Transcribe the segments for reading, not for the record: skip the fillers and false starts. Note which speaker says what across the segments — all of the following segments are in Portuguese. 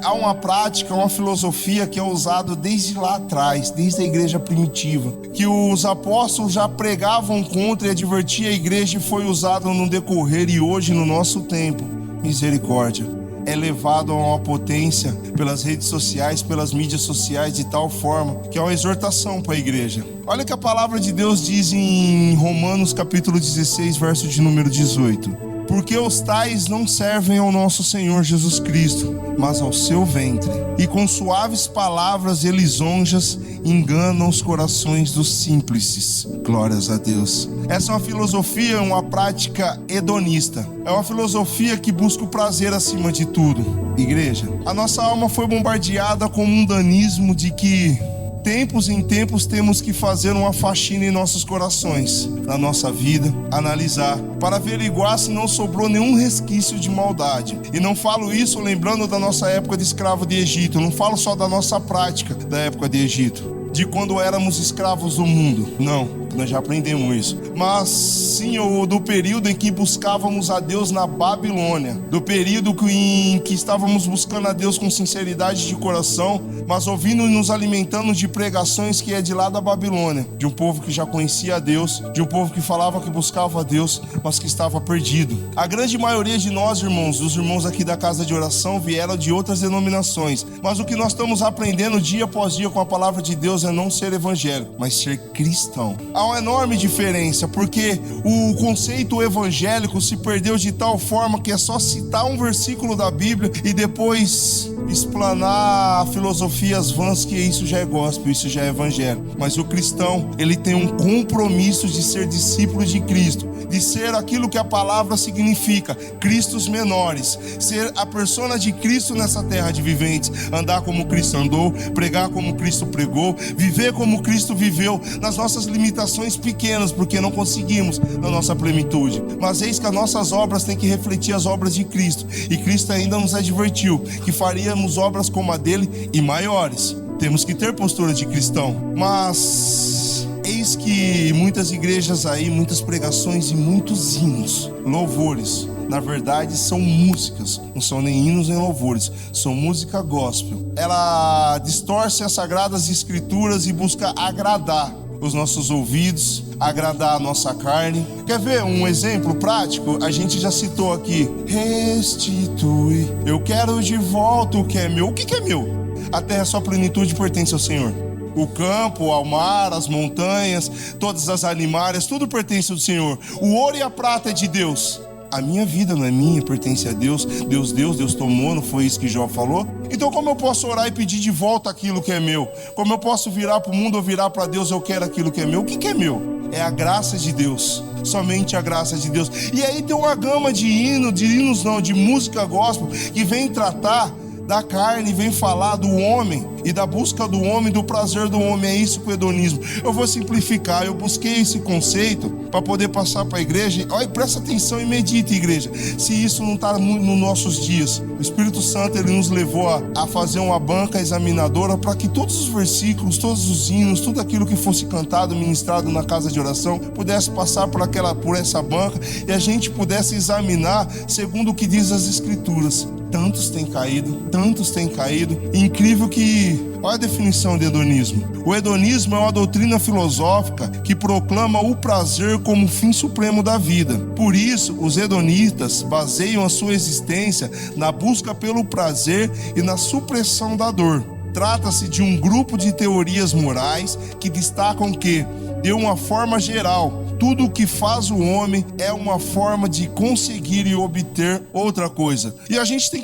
Speaker 1: há uma prática, uma filosofia que é usada desde lá atrás, desde a igreja primitiva, que os apóstolos já pregavam contra e advertiam a igreja, e foi usado no decorrer e hoje no nosso tempo. Misericórdia. É levado a uma potência pelas redes sociais, pelas mídias sociais, de tal forma que é uma exortação para a igreja. Olha o que a palavra de Deus diz em Romanos capítulo 16, verso de número 18. Porque os tais não servem ao nosso Senhor Jesus Cristo, mas ao seu ventre. E com suaves palavras e lisonjas enganam os corações dos simples. Glórias a Deus. Essa é uma filosofia, uma prática hedonista. É uma filosofia que busca o prazer acima de tudo. Igreja, a nossa alma foi bombardeada com um mundanismo de que tempos em tempos temos que fazer uma faxina em nossos corações, na nossa vida, analisar, para averiguar se não sobrou nenhum resquício de maldade. E não falo isso lembrando da nossa época de escravo de Egito, não falo só da nossa prática da época de Egito, de quando éramos escravos do mundo. Não, nós já aprendemos isso. Mas sim, do período em que buscávamos a Deus na Babilônia, do período em que estávamos buscando a Deus com sinceridade de coração, mas ouvindo e nos alimentando de pregações que é de lá da Babilônia, de um povo que já conhecia a Deus, de um povo que falava que buscava a Deus, mas que estava perdido. A grande maioria de nós, irmãos, dos irmãos aqui da casa de oração, vieram de outras denominações, mas o que nós estamos aprendendo dia após dia com a palavra de Deus é não ser evangélico, mas ser cristão. Há uma enorme diferença, porque o conceito evangélico se perdeu de tal forma que é só citar um versículo da Bíblia e depois explanar filosofias vãs, que isso já é gospel, isso já é evangelho. Mas o cristão, ele tem um compromisso de ser discípulo de Cristo, de ser aquilo que a palavra significa, Cristos menores, ser a persona de Cristo nessa terra de viventes, andar como Cristo andou, pregar como Cristo pregou, viver como Cristo viveu, nas nossas limitações pequenas, porque não conseguimos na nossa plenitude. Mas eis que as nossas obras têm que refletir as obras de Cristo, e Cristo ainda nos advertiu que faríamos obras como a dele e maiores. Temos que ter postura de cristão. Mas eis que muitas igrejas aí, muitas pregações e muitos hinos, louvores, na verdade são músicas, não são nem hinos nem louvores, são música gospel. Ela distorce as sagradas escrituras e busca agradar os nossos ouvidos, agradar a nossa carne. Quer ver um exemplo prático? A gente já citou aqui: restitui, eu quero de volta o que é meu. O que é meu? A terra, sua plenitude pertence ao Senhor. O campo, ao mar, as montanhas, todas as animárias, tudo pertence ao Senhor. O ouro e a prata é de Deus. A minha vida não é minha, pertence a Deus. Deus tomou, não foi isso que Jó falou? Então como eu posso orar e pedir de volta aquilo que é meu? Como eu posso virar para o mundo ou virar para Deus, eu quero aquilo que é meu? O que é meu? É a graça de Deus, somente a graça de Deus. E aí tem uma gama de música gospel, que vem tratar da carne, vem falar do homem e da busca do homem, do prazer do homem. É isso que o hedonismo. Eu vou simplificar, eu busquei esse conceito para poder passar para a igreja. Olha, presta atenção e medite, igreja, se isso não está nos nossos dias. O Espírito Santo, ele nos levou a fazer uma banca examinadora para que todos os versículos, todos os hinos, tudo aquilo que fosse cantado, ministrado na casa de oração, pudesse passar por essa banca e a gente pudesse examinar segundo o que diz as Escrituras. Tantos têm caído. Incrível que... Olha a definição de hedonismo. O hedonismo é uma doutrina filosófica que proclama o prazer como fim supremo da vida. Por isso, os hedonistas baseiam a sua existência na busca pelo prazer e na supressão da dor. Trata-se de um grupo de teorias morais que destacam que, de uma forma geral, tudo o que faz o homem é uma forma de conseguir e obter outra coisa. E a gente tem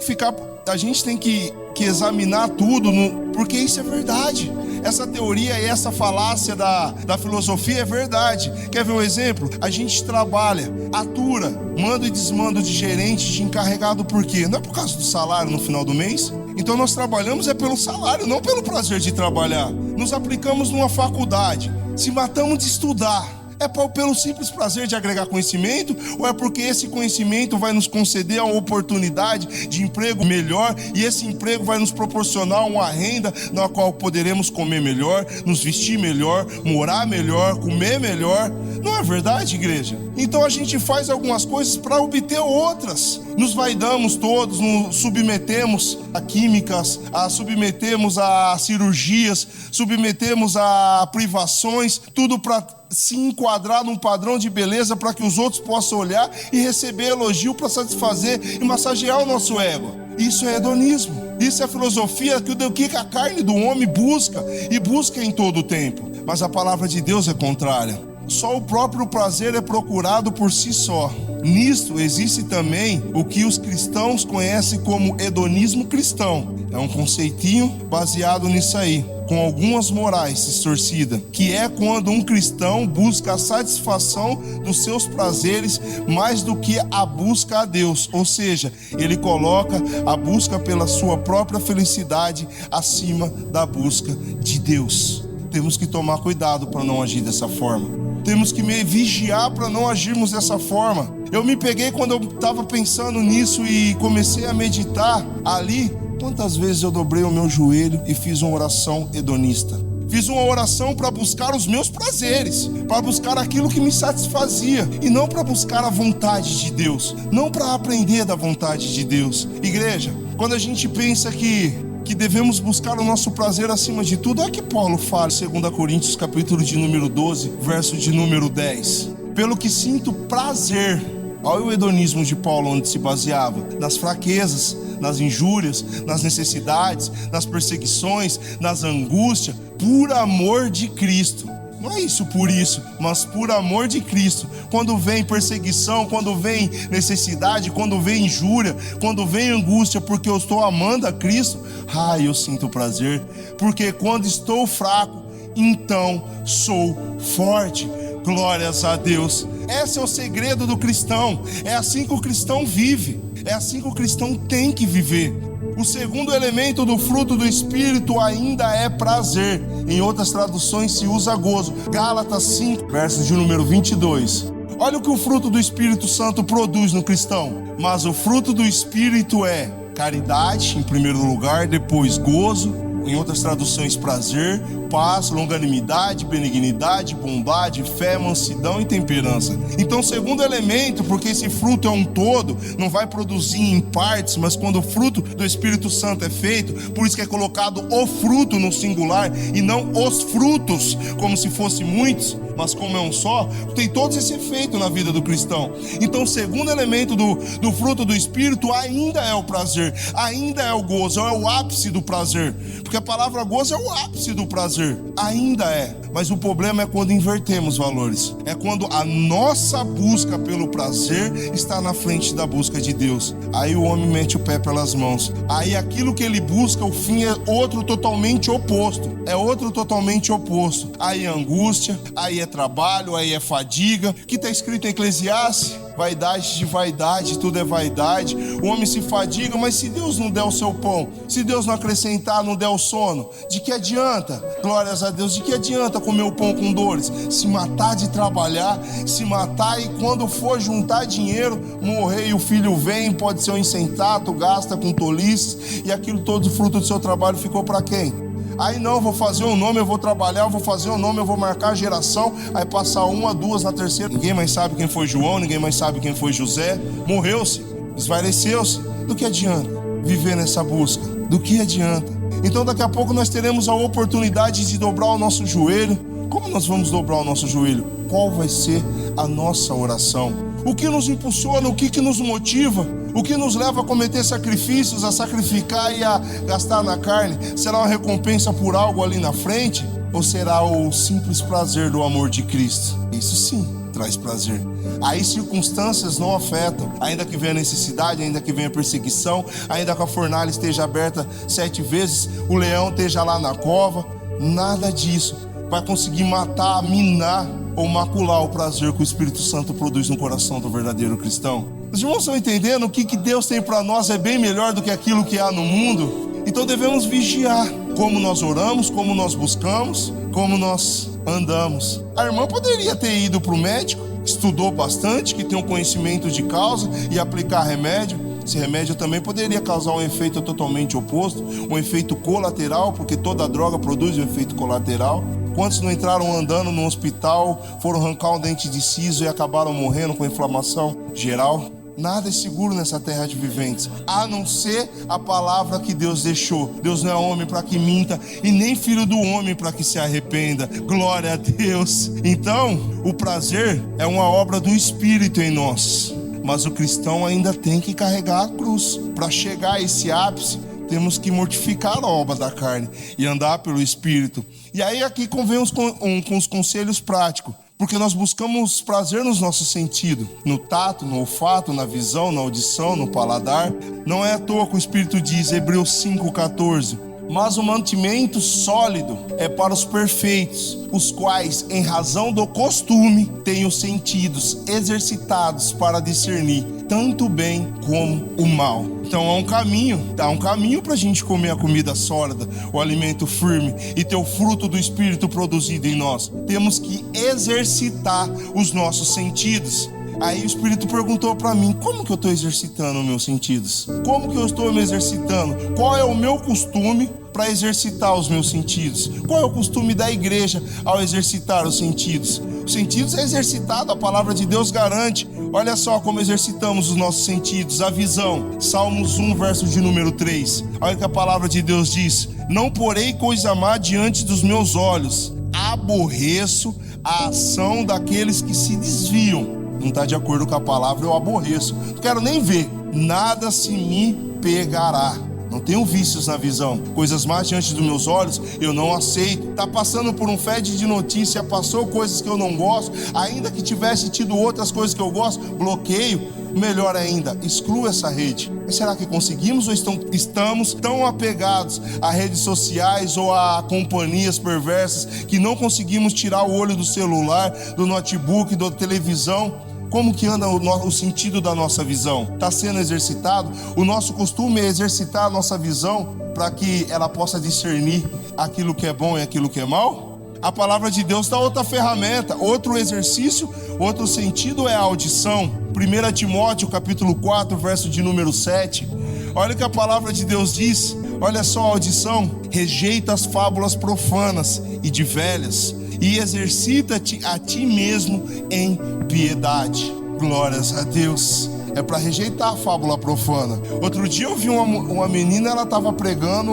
Speaker 1: que examinar tudo, porque isso é verdade. Essa teoria e essa falácia da filosofia é verdade. Quer ver um exemplo? A gente trabalha, atura, manda e desmanda de gerente, de encarregado, por quê? Não é por causa do salário no final do mês? Então nós trabalhamos é pelo salário, não pelo prazer de trabalhar. Nos aplicamos numa faculdade, se matamos de estudar. É pelo simples prazer de agregar conhecimento, ou é porque esse conhecimento vai nos conceder uma oportunidade de emprego melhor, e esse emprego vai nos proporcionar uma renda na qual poderemos comer melhor, nos vestir melhor, morar melhor, comer melhor? Não é verdade, igreja? Então a gente faz algumas coisas para obter outras. Nos vaidamos todos, nos submetemos a químicas, submetemos a cirurgias, submetemos a privações, tudo para se enquadrar num padrão de beleza para que os outros possam olhar e receber elogio para satisfazer e massagear o nosso ego. Isso é hedonismo. Isso é filosofia que a carne do homem busca e busca em todo o tempo. Mas a palavra de Deus é contrária. Só o próprio prazer é procurado por si só. Nisto existe também o que os cristãos conhecem como hedonismo cristão. É um conceitinho baseado nisso aí, com algumas morais distorcidas, que é quando um cristão busca a satisfação dos seus prazeres mais do que a busca a Deus. Ou seja, ele coloca a busca pela sua própria felicidade acima da busca de Deus. Temos que tomar cuidado para não agir dessa forma. Temos que vigiar para não agirmos dessa forma. Eu me peguei quando eu estava pensando nisso e comecei a meditar ali. Quantas vezes eu dobrei o meu joelho e fiz uma oração hedonista? Fiz uma oração para buscar os meus prazeres, para buscar aquilo que me satisfazia e não para buscar a vontade de Deus, não para aprender da vontade de Deus. Igreja, quando a gente pensa que devemos buscar o nosso prazer acima de tudo, olha que Paulo fala em 2 Coríntios, capítulo de número 12, verso de número 10. Pelo que sinto prazer. Olha o hedonismo de Paulo, onde se baseava: nas fraquezas, nas injúrias, nas necessidades, nas perseguições, nas angústias, por amor de Cristo. Não é isso por isso, mas por amor de Cristo. Quando vem perseguição, quando vem necessidade, quando vem injúria, quando vem angústia, porque eu estou amando a Cristo, eu sinto prazer. Porque quando estou fraco, então sou forte. Glórias a Deus. Esse é o segredo do cristão. É assim que o cristão vive. É assim que o cristão tem que viver. O segundo elemento do fruto do Espírito ainda é prazer. Em outras traduções se usa gozo. Gálatas 5, verso de número 22. Olha o que o fruto do Espírito Santo produz no cristão. Mas o fruto do Espírito é caridade, em primeiro lugar, depois gozo, em outras traduções prazer, paz, longanimidade, benignidade, bondade, fé, mansidão e temperança. Então, segundo elemento, porque esse fruto é um todo, não vai produzir em partes, mas quando o fruto do Espírito Santo é feito, por isso que é colocado o fruto no singular e não os frutos, como se fossem muitos, mas como é um só, tem todo esse efeito na vida do cristão. Então, o segundo elemento do fruto do Espírito ainda é o prazer, ainda é o gozo, é o ápice do prazer, porque a palavra gozo é o ápice do prazer. Ainda é, mas o problema é quando invertemos valores. É quando a nossa busca pelo prazer está na frente da busca de Deus. Aí o homem mete o pé pelas mãos. Aí aquilo que ele busca, o fim é outro totalmente oposto. É outro totalmente oposto. Aí é angústia, aí é trabalho, aí é fadiga. O que está escrito em Eclesiastes? Vaidade de vaidade, tudo é vaidade. O homem se fadiga, mas se Deus não der o seu pão, se Deus não acrescentar, não der o sono, de que adianta? Glórias a Deus, de que adianta comer o pão com dores? Se matar de trabalhar, se matar e quando for juntar dinheiro, morrer e o filho vem, pode ser um insensato, gasta com tolices, e aquilo todo fruto do seu trabalho ficou para quem? Aí não, vou fazer um nome, eu vou trabalhar, eu vou fazer um nome, eu vou marcar a geração. Aí passar uma, duas, na terceira, ninguém mais sabe quem foi João, ninguém mais sabe quem foi José. Morreu-se, esvaeceu-se. Do que adianta viver nessa busca? Do que adianta? Então daqui a pouco nós teremos a oportunidade de dobrar o nosso joelho. Como nós vamos dobrar o nosso joelho? Qual vai ser a nossa oração? O que nos impulsiona, o que nos motiva? O que nos leva a cometer sacrifícios, a sacrificar e a gastar na carne? Será uma recompensa por algo ali na frente? Ou será o simples prazer do amor de Cristo? Isso sim traz prazer. Aí circunstâncias não afetam, ainda que venha necessidade, ainda que venha perseguição, ainda que a fornalha esteja aberta 7 vezes, o leão esteja lá na cova, nada disso vai conseguir matar, minar ou macular o prazer que o Espírito Santo produz no coração do verdadeiro cristão. Os irmãos estão entendendo? O que Deus tem para nós é bem melhor do que aquilo que há no mundo. Então devemos vigiar como nós oramos, como nós buscamos, como nós andamos. A irmã poderia ter ido para o médico, estudou bastante, que tem um conhecimento de causa e aplicar remédio. Esse remédio também poderia causar um efeito totalmente oposto, um efeito colateral, porque toda droga produz um efeito colateral. Quantos não entraram andando no hospital, foram arrancar um dente de siso e acabaram morrendo com inflamação geral? Nada é seguro nessa terra de viventes, a não ser a palavra que Deus deixou. Deus não é homem para que minta, e nem filho do homem para que se arrependa. Glória a Deus. Então, o prazer é uma obra do Espírito em nós, mas o cristão ainda tem que carregar a cruz. Para chegar a esse ápice, temos que mortificar a obra da carne e andar pelo Espírito. E aí aqui convém com os conselhos práticos. Porque nós buscamos prazer nos nossos sentidos, no tato, no olfato, na visão, na audição, no paladar. Não é à toa que o Espírito diz, Hebreus 5,14, mas o mantimento sólido é para os perfeitos, os quais, em razão do costume, têm os sentidos exercitados para discernir tanto o bem como o mal. Então há um caminho para a gente comer a comida sólida, o alimento firme e ter o fruto do Espírito produzido em nós. Temos que exercitar os nossos sentidos. Aí o Espírito perguntou para mim, como que eu estou exercitando os meus sentidos? Como que eu estou me exercitando? Qual é o meu costume para exercitar os meus sentidos? Qual é o costume da igreja ao exercitar os sentidos? Os sentidos é exercitado, a palavra de Deus garante. Olha só como exercitamos os nossos sentidos. A visão, Salmos 1, verso de número 3. Olha o que a palavra de Deus diz. Não porei coisa má diante dos meus olhos. Aborreço a ação daqueles que se desviam. Não está de acordo com a palavra, eu aborreço. Não quero nem ver. Nada se me pegará. Não tenho vícios na visão. Coisas más diante dos meus olhos, eu não aceito. Está passando por um fed de notícia, passou coisas que eu não gosto. Ainda que tivesse tido outras coisas que eu gosto, bloqueio. Melhor ainda, exclua essa rede. Mas será que conseguimos ou estamos tão apegados a redes sociais ou a companhias perversas que não conseguimos tirar o olho do celular, do notebook, da televisão? Como que anda o sentido da nossa visão? Está sendo exercitado? O nosso costume é exercitar a nossa visão para que ela possa discernir aquilo que é bom e aquilo que é mal? A palavra de Deus dá outra ferramenta, outro exercício, outro sentido é a audição. 1 Timóteo capítulo 4, verso de número 7. Olha o que a palavra de Deus diz. Olha só a audição. Rejeita as fábulas profanas e de velhas e exercita-te a ti mesmo em piedade. Glórias a Deus. É para rejeitar a fábula profana. Outro dia eu vi uma menina, ela estava pregando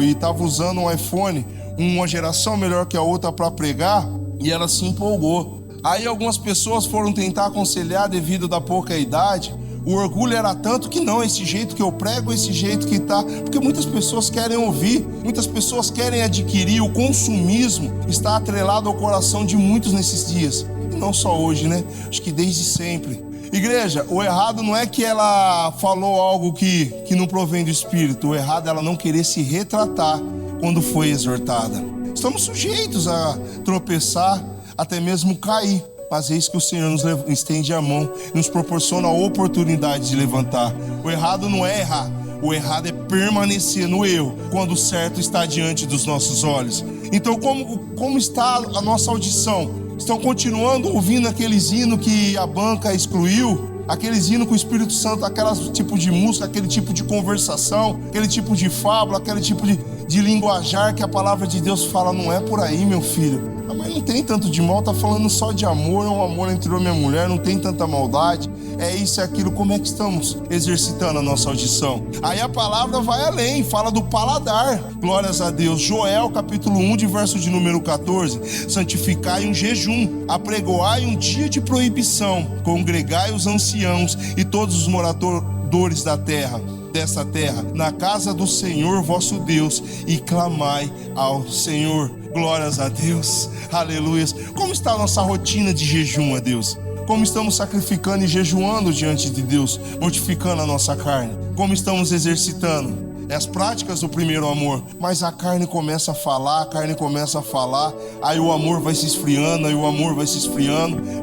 Speaker 1: e estava usando um iPhone, uma geração melhor que a outra para pregar, e ela se empolgou. Aí algumas pessoas foram tentar aconselhar devido da pouca idade. O orgulho era tanto que não, esse jeito que eu prego, esse jeito que tá. Porque muitas pessoas querem ouvir, muitas pessoas querem adquirir. O consumismo está atrelado ao coração de muitos nesses dias. E não só hoje, né? Acho que desde sempre. Igreja, o errado não é que ela falou algo que não provém do Espírito. O errado é ela não querer se retratar quando foi exortada. Estamos sujeitos a tropeçar, até mesmo cair. Mas eis que o Senhor nos estende a mão e nos proporciona a oportunidade de levantar. O errado não é errar. O errado é permanecer no erro quando o certo está diante dos nossos olhos. Então, como está a nossa audição? Estão continuando ouvindo aqueles hinos que a banca excluiu? Aqueles hinos com o Espírito Santo, aquele tipo de música, aquele tipo de conversação, aquele tipo de fábula, aquele tipo de linguajar que a palavra de Deus fala, não é por aí, meu filho. Mas não tem tanto de mal, tá falando só de amor, é um amor entre homem e mulher, não tem tanta maldade, é isso e aquilo. Como é que estamos exercitando a nossa audição? Aí a palavra vai além, fala do paladar, glórias a Deus. Joel capítulo 1, de verso de número 14, santificai um jejum, apregoai um dia de proibição, congregai os anciãos e todos os moradores dessa terra, na casa do Senhor vosso Deus, e clamai ao Senhor. Glórias a Deus, aleluia. Como está a nossa rotina de jejum a Deus? Como estamos sacrificando e jejuando diante de Deus, mortificando a nossa carne? Como estamos exercitando? É as práticas do primeiro amor. Mas a carne começa a falar, aí o amor vai se esfriando,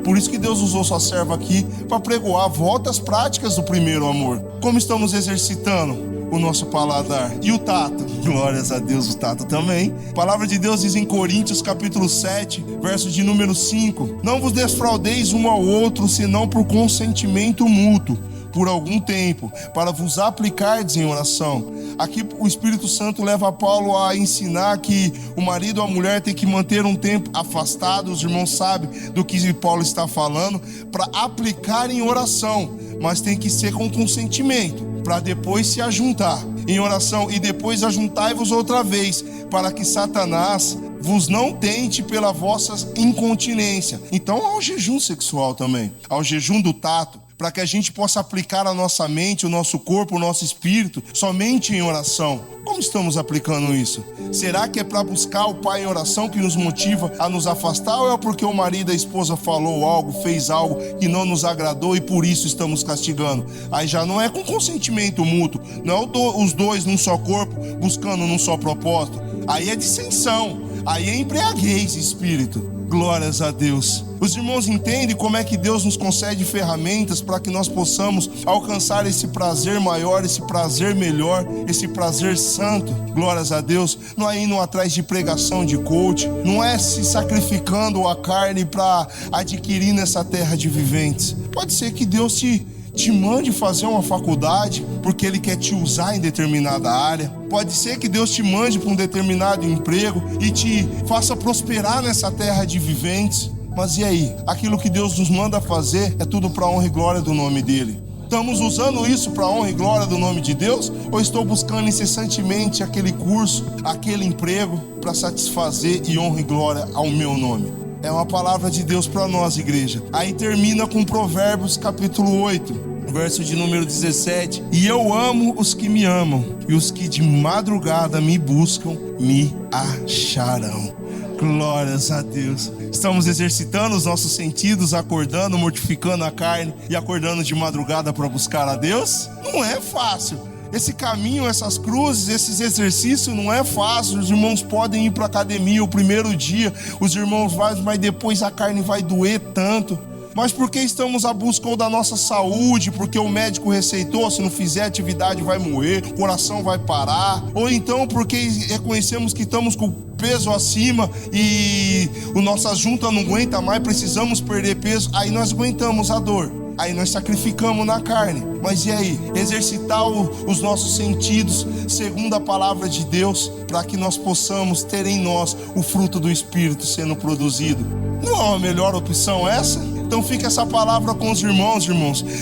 Speaker 1: Por isso que Deus usou sua serva aqui para pregoar, volta às práticas do primeiro amor. Como estamos exercitando o nosso paladar? E o tato? Glórias a Deus, o tato também. A palavra de Deus diz em Coríntios capítulo 7, verso de número 5: não vos defraudeis um ao outro, senão por consentimento mútuo, por algum tempo, para vos aplicardes em oração. Aqui o Espírito Santo leva Paulo a ensinar que o marido ou a mulher tem que manter um tempo afastado. Os irmãos sabem do que Paulo está falando, para aplicar em oração, mas tem que ser com consentimento, para depois se ajuntar em oração, e depois ajuntai-vos outra vez, para que Satanás vos não tente pela vossa incontinência. Então há o jejum sexual também, há o jejum do tato, para que a gente possa aplicar a nossa mente, o nosso corpo, o nosso espírito, somente em oração. Como estamos aplicando isso? Será que é para buscar o Pai em oração que nos motiva a nos afastar, ou é porque o marido, a esposa falou algo, fez algo que não nos agradou e por isso estamos castigando? Aí já não é com consentimento mútuo, não é os dois num só corpo, buscando num só propósito. Aí é dissensão, aí é embriaguez espírito. Glórias a Deus. Os irmãos entendem como é que Deus nos concede ferramentas para que nós possamos alcançar esse prazer maior, esse prazer melhor, esse prazer santo. Glórias a Deus. Não é indo atrás de pregação de coach, não é se sacrificando a carne para adquirir nessa terra de viventes. Pode ser que Deus te mande fazer uma faculdade porque Ele quer te usar em determinada área. Pode ser que Deus te mande para um determinado emprego e te faça prosperar nessa terra de viventes. Mas e aí? Aquilo que Deus nos manda fazer é tudo para a honra e glória do nome dEle. Estamos usando isso para a honra e glória do nome de Deus? Ou estou buscando incessantemente aquele curso, aquele emprego para satisfazer e honra e glória ao meu nome? É uma palavra de Deus para nós, igreja. Aí termina com Provérbios capítulo 8. Verso de número 17. E eu amo os que me amam, e os que de madrugada me buscam, me acharão. Glórias a Deus. Estamos exercitando os nossos sentidos, acordando, mortificando a carne e acordando de madrugada para buscar a Deus? Não é fácil. Esse caminho, essas cruzes, esses exercícios não é fácil. Os irmãos podem ir para a academia o primeiro dia, os irmãos vão, mas depois a carne vai doer tanto. Mas porque estamos à busca da nossa saúde, porque o médico receitou, se não fizer atividade vai morrer, o coração vai parar, ou então porque reconhecemos que estamos com peso acima e a nossa junta não aguenta mais, precisamos perder peso, aí nós aguentamos a dor. Aí nós sacrificamos na carne. Mas e aí? Exercitar os nossos sentidos segundo a palavra de Deus, para que nós possamos ter em nós o fruto do Espírito sendo produzido. Não é uma melhor opção essa? Então fica essa palavra com os irmãos,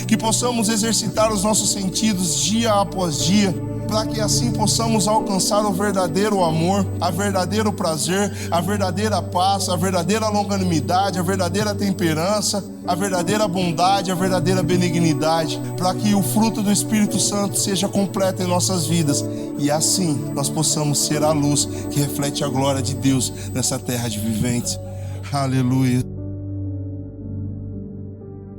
Speaker 1: que possamos exercitar os nossos sentidos dia após dia, para que assim possamos alcançar o verdadeiro amor, a verdadeiro prazer, a verdadeira paz, a verdadeira longanimidade, a verdadeira temperança, a verdadeira bondade, a verdadeira benignidade, para que o fruto do Espírito Santo seja completo em nossas vidas e assim nós possamos ser a luz que reflete a glória de Deus nessa terra de viventes. Aleluia.